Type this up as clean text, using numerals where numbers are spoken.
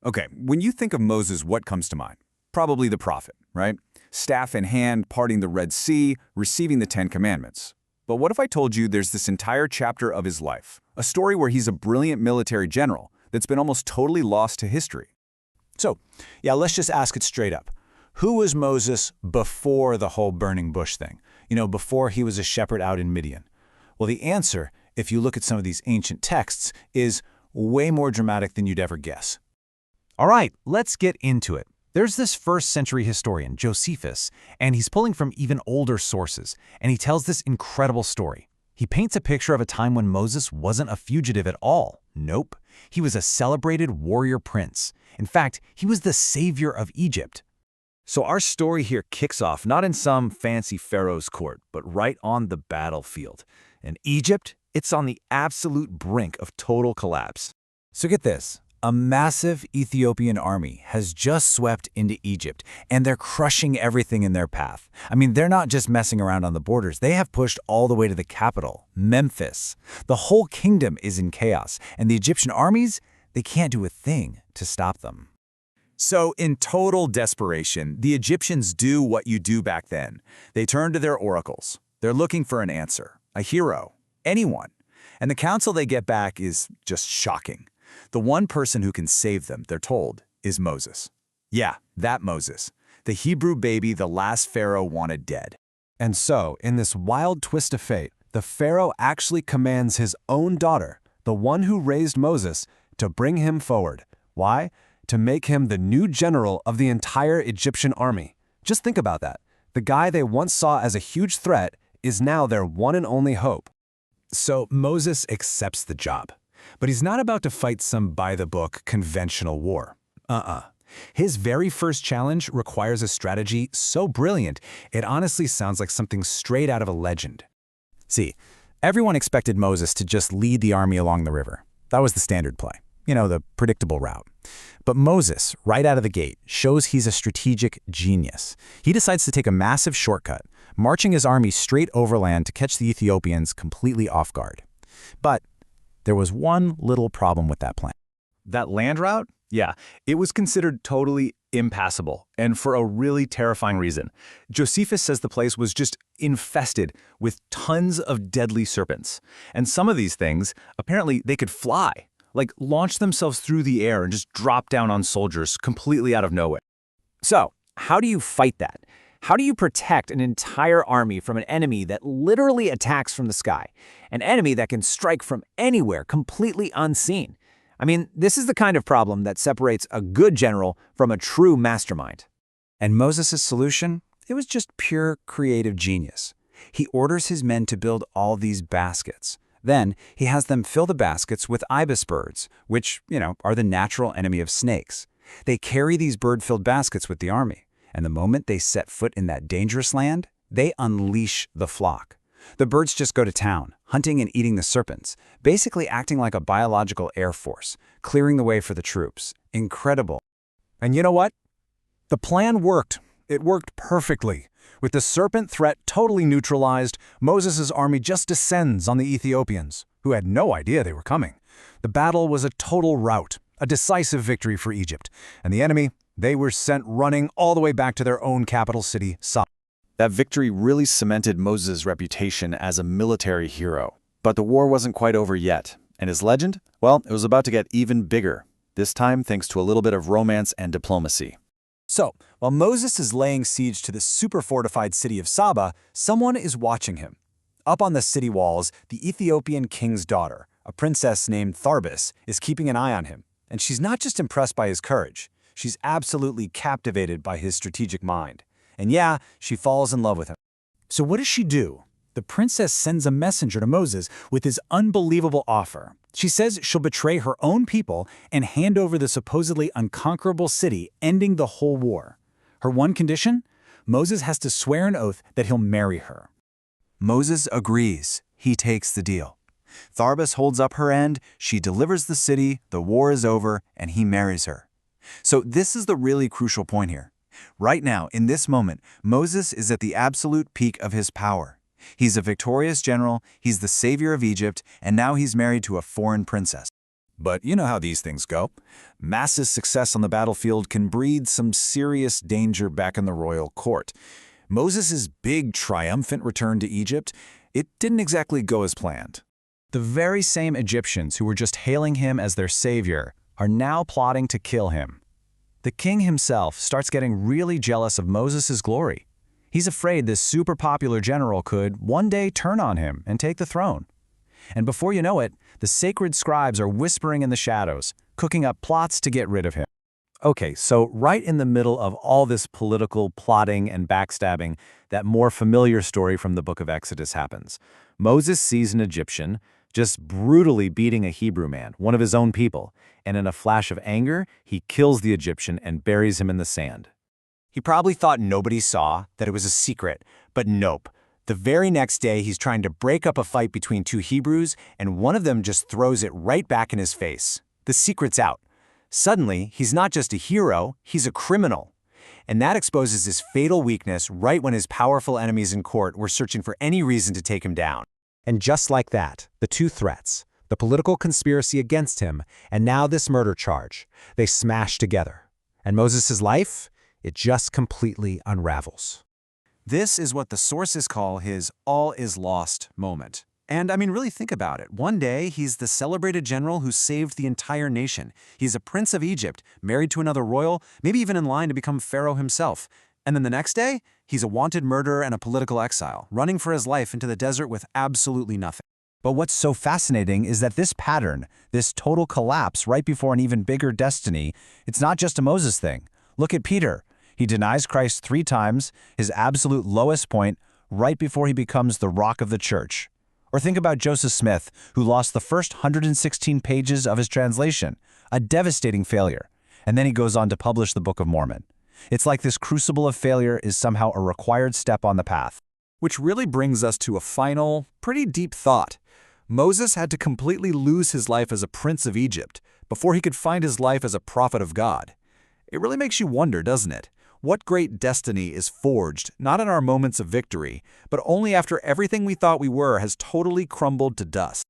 Okay, when you think of Moses, what comes to mind? Probably the prophet, right? Staff in hand, parting the Red Sea, receiving the Ten Commandments. But what if I told you there's this entire chapter of his life, a story where he's a brilliant military general that's been almost totally lost to history? So, yeah, let's just ask it straight up. Who was Moses before the whole burning bush thing? Before he was a shepherd out in Midian? Well, the answer, if you look at some of these ancient texts, is way more dramatic than you'd ever guess. All right, let's get into it. There's this first-century historian, Josephus, and he's pulling from even older sources, and he tells this incredible story. He paints a picture of a time when Moses wasn't a fugitive at all. Nope. He was a celebrated warrior prince. In fact, he was the savior of Egypt. So our story here kicks off not in some fancy pharaoh's court, but right on the battlefield. In Egypt, it's on the absolute brink of total collapse. So get this. A massive Ethiopian army has just swept into Egypt, and they're crushing everything in their path. I mean, they're not just messing around on the borders. They have pushed all the way to the capital, Memphis. The whole kingdom is in chaos, and the Egyptian armies, they can't do a thing to stop them. So in total desperation, the Egyptians do what you do back then. They turn to their oracles. They're looking for an answer, a hero, anyone. And the counsel they get back is just shocking. The one person who can save them, they're told, is Moses. Yeah, that Moses, the Hebrew baby the last pharaoh wanted dead. And so, in this wild twist of fate, the pharaoh actually commands his own daughter, the one who raised Moses, to bring him forward. Why? To make him the new general of the entire Egyptian army. Just think about that. The guy they once saw as a huge threat is now their one and only hope. So Moses accepts the job. But he's not about to fight some by-the-book conventional war. His very first challenge requires a strategy so brilliant, it honestly sounds like something straight out of a legend. See, everyone expected Moses to just lead the army along the river. That was the standard play, the predictable route. But Moses, right out of the gate, shows he's a strategic genius. He decides to take a massive shortcut, marching his army straight overland to catch the Ethiopians completely off guard. But there was one little problem with that plan. That land route? Yeah, it was considered totally impassable, and for a really terrifying reason. Josephus says the place was just infested with tons of deadly serpents. And some of these things, apparently they could fly, like launch themselves through the air and just drop down on soldiers completely out of nowhere. So, how do you fight that? How do you protect an entire army from an enemy that literally attacks from the sky? An enemy that can strike from anywhere, completely unseen? I mean, this is the kind of problem that separates a good general from a true mastermind. And Moses' solution? It was just pure creative genius. He orders his men to build all these baskets. Then he has them fill the baskets with ibis birds, which, are the natural enemy of snakes. They carry these bird-filled baskets with the army. And the moment they set foot in that dangerous land, they unleash the flock. The birds just go to town, hunting and eating the serpents, basically acting like a biological air force, clearing the way for the troops. Incredible. And you know what? The plan worked. It worked perfectly. With the serpent threat totally neutralized, Moses' army just descends on the Ethiopians, who had no idea they were coming. The battle was a total rout, a decisive victory for Egypt, and the enemy, they were sent running all the way back to their own capital city, Saba. That victory really cemented Moses' reputation as a military hero. But the war wasn't quite over yet. And his legend? Well, it was about to get even bigger. This time thanks to a little bit of romance and diplomacy. So, while Moses is laying siege to the super-fortified city of Saba, someone is watching him. Up on the city walls, the Ethiopian king's daughter, a princess named Tharbis, is keeping an eye on him. And she's not just impressed by his courage. She's absolutely captivated by his strategic mind. And yeah, she falls in love with him. So what does she do? The princess sends a messenger to Moses with his unbelievable offer. She says she'll betray her own people and hand over the supposedly unconquerable city, ending the whole war. Her one condition? Moses has to swear an oath that he'll marry her. Moses agrees. He takes the deal. Tharbis holds up her end, she delivers the city, the war is over, and he marries her. So this is the really crucial point here. Right now, in this moment, Moses is at the absolute peak of his power. He's a victorious general, he's the savior of Egypt, and now he's married to a foreign princess. But you know how these things go. Massive success on the battlefield can breed some serious danger back in the royal court. Moses' big triumphant return to Egypt, it didn't exactly go as planned. The very same Egyptians who were just hailing him as their savior are now plotting to kill him. The king himself starts getting really jealous of Moses' glory. He's afraid this super popular general could one day turn on him and take the throne. And before you know it, the sacred scribes are whispering in the shadows, cooking up plots to get rid of him. Okay, so right in the middle of all this political plotting and backstabbing, that more familiar story from the book of Exodus happens. Moses sees an Egyptian just brutally beating a Hebrew man, one of his own people, and in a flash of anger, he kills the Egyptian and buries him in the sand. He probably thought nobody saw, that it was a secret, but nope. The very next day, he's trying to break up a fight between two Hebrews, and one of them just throws it right back in his face. The secret's out. Suddenly, he's not just a hero, he's a criminal. And that exposes his fatal weakness right when his powerful enemies in court were searching for any reason to take him down. And just like that, the two threats, the political conspiracy against him, and now this murder charge, they smash together. And Moses' life, it just completely unravels. This is what the sources call his all is lost moment. And I mean, really think about it. One day, he's the celebrated general who saved the entire nation. He's a prince of Egypt, married to another royal, maybe even in line to become pharaoh himself. And then the next day, he's a wanted murderer and a political exile, running for his life into the desert with absolutely nothing. But what's so fascinating is that this pattern, this total collapse right before an even bigger destiny, it's not just a Moses thing. Look at Peter. He denies Christ 3 times, his absolute lowest point, right before he becomes the rock of the church. Or think about Joseph Smith, who lost the first 116 pages of his translation, a devastating failure. And then he goes on to publish the Book of Mormon. It's like this crucible of failure is somehow a required step on the path. Which really brings us to a final, pretty deep thought. Moses had to completely lose his life as a prince of Egypt before he could find his life as a prophet of God. It really makes you wonder, doesn't it? What great destiny is forged, not in our moments of victory, but only after everything we thought we were has totally crumbled to dust.